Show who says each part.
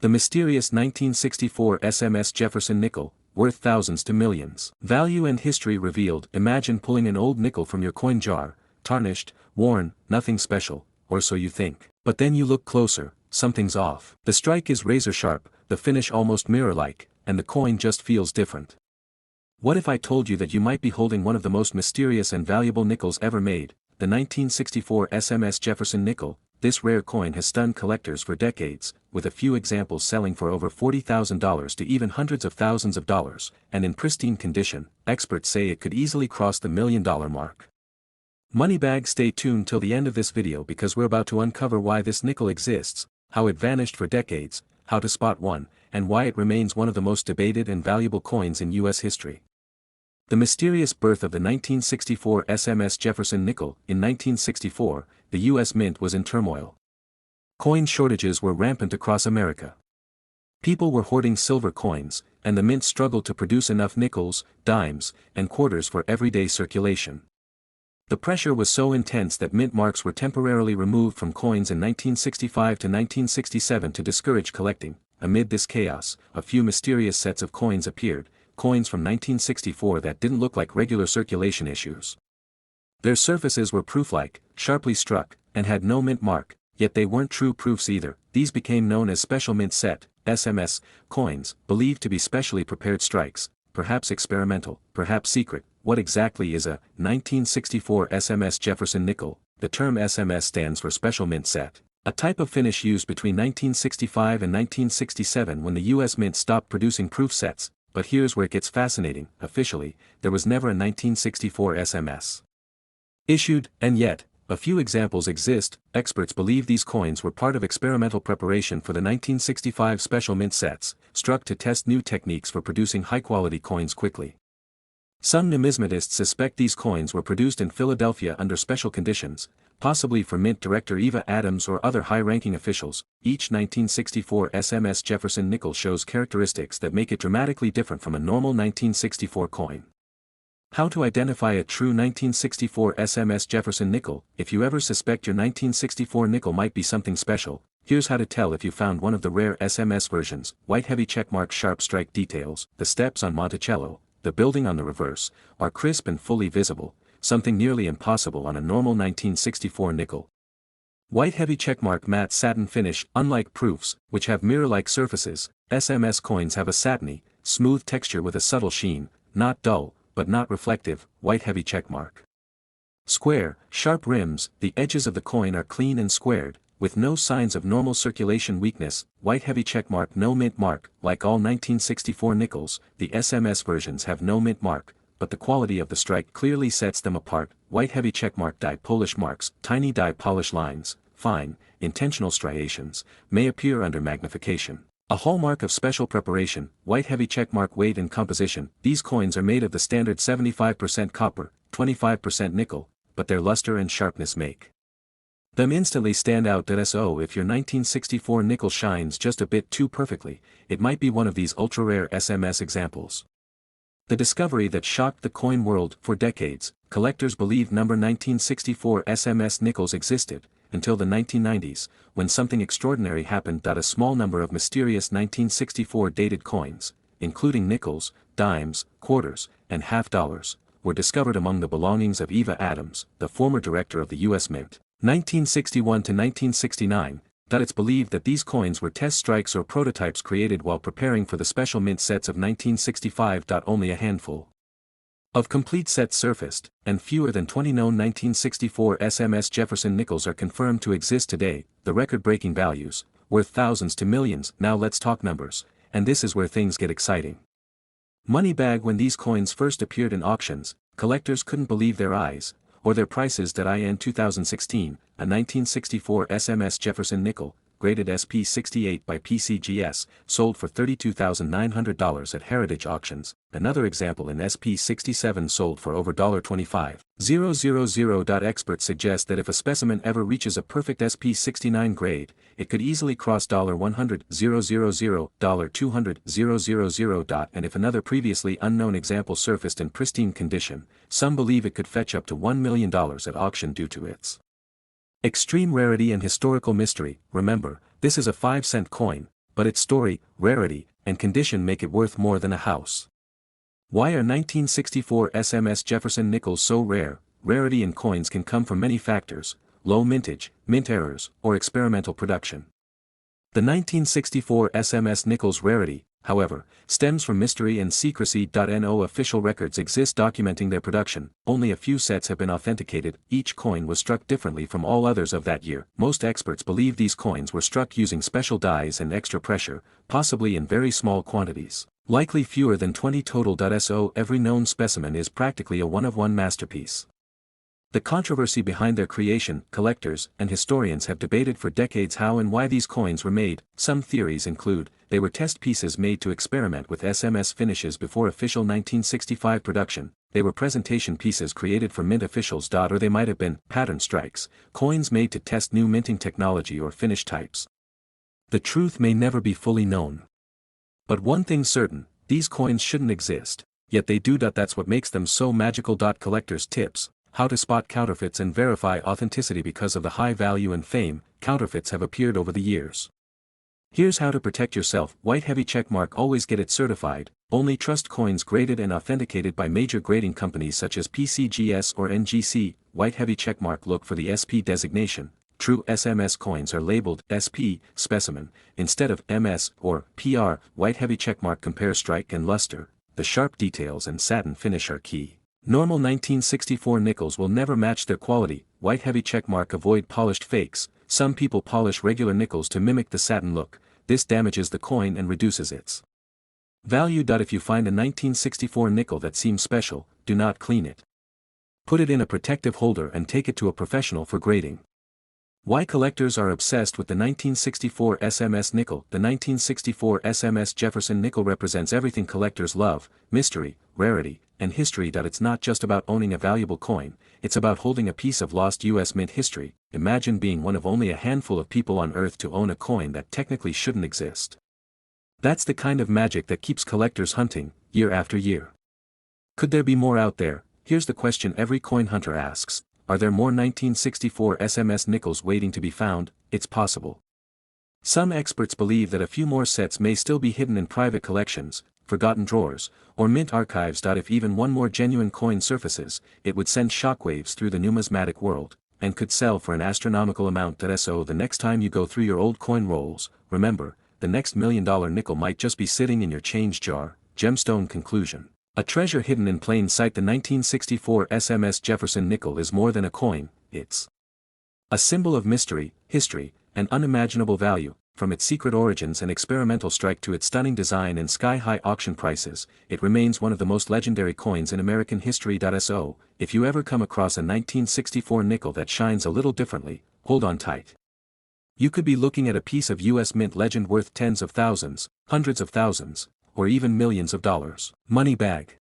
Speaker 1: The mysterious 1964 SMS Jefferson Nickel, worth thousands to millions. Value and history revealed. Imagine pulling an old nickel from your coin jar, tarnished, worn, nothing special, or so you think. But then you look closer, something's off. The strike is razor sharp, the finish almost mirror-like, and the coin just feels different. What if I told you that you might be holding one of the most mysterious and valuable nickels ever made, the 1964 SMS Jefferson Nickel? This rare coin has stunned collectors for decades, with a few examples selling for over $40,000 to even hundreds of thousands of dollars, and in pristine condition. Experts say it could easily cross the $1 million mark. Moneybag, stay tuned till the end of this video because we're about to uncover why this nickel exists, how it vanished for decades, how to spot one, and why it remains one of the most debated and valuable coins in U.S. history. The mysterious birth of the 1964 SMS Jefferson Nickel. In 1964, the U.S. Mint was in turmoil. Coin shortages were rampant across America. People were hoarding silver coins, and the mint struggled to produce enough nickels, dimes, and quarters for everyday circulation. The pressure was so intense that mint marks were temporarily removed from coins in 1965 to 1967 to discourage collecting. Amid this chaos, a few mysterious sets of coins appeared, coins from 1964 that didn't look like regular circulation issues. Their surfaces were proof-like, sharply struck, and had no mint mark, yet they weren't true proofs either. These became known as special mint set, SMS, coins, believed to be specially prepared strikes, perhaps experimental, perhaps secret. What exactly is a 1964 SMS Jefferson Nickel? The term SMS stands for special mint set, a type of finish used between 1965 and 1967 when the U.S. Mint stopped producing proof sets. But here's where it gets fascinating. Officially, there was never a 1964 SMS issued, and yet, a few examples exist. Experts believe these coins were part of experimental preparation for the 1965 special mint sets, struck to test new techniques for producing high-quality coins quickly. Some numismatists suspect these coins were produced in Philadelphia under special conditions, possibly for Mint Director Eva Adams or other high-ranking officials. Each 1964 SMS Jefferson Nickel shows characteristics that make it dramatically different from a normal 1964 coin. How to identify a true 1964 SMS Jefferson Nickel? If you ever suspect your 1964 nickel might be something special, here's how to tell if you found one of the rare SMS versions. White heavy checkmark, sharp strike details. The steps on Monticello, the building on the reverse, are crisp and fully visible, something nearly impossible on a normal 1964 nickel. White heavy checkmark, matte satin finish. Unlike proofs, which have mirror-like surfaces, SMS coins have a satiny, smooth texture with a subtle sheen, not dull, but not reflective. White heavy checkmark. Square, sharp rims. The edges of the coin are clean and squared, with no signs of normal circulation weakness. White heavy checkmark, no mint mark. Like all 1964 nickels, the SMS versions have no mint mark, but the quality of the strike clearly sets them apart. White heavy checkmark, die polish marks. Tiny die polish lines, fine, intentional striations, may appear under magnification. A hallmark of special preparation. White heavy checkmark, weight and composition. These coins are made of the standard 75% copper, 25% nickel, but their luster and sharpness make them instantly stand out. So if your 1964 nickel shines just a bit too perfectly, it might be one of these ultra-rare SMS examples. The discovery that shocked the coin world. For decades, collectors believed number 1964 SMS nickels existed, until the 1990s, when something extraordinary happened. A small number of mysterious 1964 dated coins, including nickels, dimes, quarters, and half dollars, were discovered among the belongings of Eva Adams, the former director of the U.S. Mint. 1961 to 1969, it's believed that these coins were test strikes or prototypes created while preparing for the special mint sets of 1965. Only a handful of complete sets surfaced, and fewer than 20 known 1964 SMS Jefferson nickels are confirmed to exist today. The record-breaking values, worth thousands to millions. Now let's talk numbers, and this is where things get exciting. Moneybag, when these coins first appeared in auctions, collectors couldn't believe their eyes, or their prices. In 2016, a 1964 SMS Jefferson Nickel, graded SP68 by PCGS, sold for $32,900 at Heritage Auctions. Another example in SP67 sold for over $25,000. Experts suggest that if a specimen ever reaches a perfect SP69 grade, it could easily cross $100,000, $200,000. And if another previously unknown example surfaced in pristine condition, some believe it could fetch up to $1 million at auction due to its extreme rarity and historical mystery. Remember, this is a 5-cent coin, but its story, rarity, and condition make it worth more than a house. Why are 1964 SMS Jefferson nickels so rare? Rarity in coins can come from many factors: low mintage, mint errors, or experimental production. The 1964 SMS nickel's rarity, however, stems from mystery and secrecy. No official records exist documenting their production, only a few sets have been authenticated. Each coin was struck differently from all others of that year. Most experts believe these coins were struck using special dies and extra pressure, possibly in very small quantities, likely fewer than 20 total. So every known specimen is practically a one-of-one masterpiece. The controversy behind their creation, collectors and historians have debated for decades how and why these coins were made. Some theories include, they were test pieces made to experiment with SMS finishes before official 1965 production, they were presentation pieces created for mint officials. Or they might have been pattern strikes, coins made to test new minting technology or finish types. The truth may never be fully known. But one thing's certain, these coins shouldn't exist, yet they do. That's what makes them so magical. Collectors' tips: how to spot counterfeits and verify authenticity. Because of the high value and fame, counterfeits have appeared over the years. Here's how to protect yourself. White heavy checkmark. Always get it certified. Only trust coins graded and authenticated by major grading companies such as PCGS or NGC. White heavy checkmark. Look for the SP designation. True SMS coins are labeled SP specimen instead of MS or PR. White heavy checkmark. Compare strike and luster. The sharp details and satin finish are key. Normal 1964 nickels will never match their quality. White heavy checkmark. Avoid polished fakes. Some people polish regular nickels to mimic the satin look. This damages the coin and reduces its value. If you find a 1964 nickel that seems special, do not clean it. Put it in a protective holder and take it to a professional for grading. Why collectors are obsessed with the 1964 SMS nickel. The 1964 SMS Jefferson nickel represents everything collectors love: mystery, rarity, and history. It's not just about owning a valuable coin, it's about holding a piece of lost US mint history. Imagine being one of only a handful of people on Earth to own a coin that technically shouldn't exist. That's the kind of magic that keeps collectors hunting, year after year. Could there be more out there? Here's the question every coin hunter asks: are there more 1964 SMS nickels waiting to be found? It's possible. Some experts believe that a few more sets may still be hidden in private collections, forgotten drawers, or mint archives. If even one more genuine coin surfaces, it would send shockwaves through the numismatic world, and could sell for an astronomical amount. So the next time you go through your old coin rolls, remember, the next $1 million nickel might just be sitting in your change jar. Gemstone conclusion: a treasure hidden in plain sight. The 1964 SMS Jefferson nickel is more than a coin, it's a symbol of mystery, history, and unimaginable value. From its secret origins and experimental strike to its stunning design and sky-high auction prices, it remains one of the most legendary coins in American history. So, if you ever come across a 1964 nickel that shines a little differently, hold on tight. You could be looking at a piece of US mint legend worth tens of thousands, hundreds of thousands, or even millions of dollars. Money bag.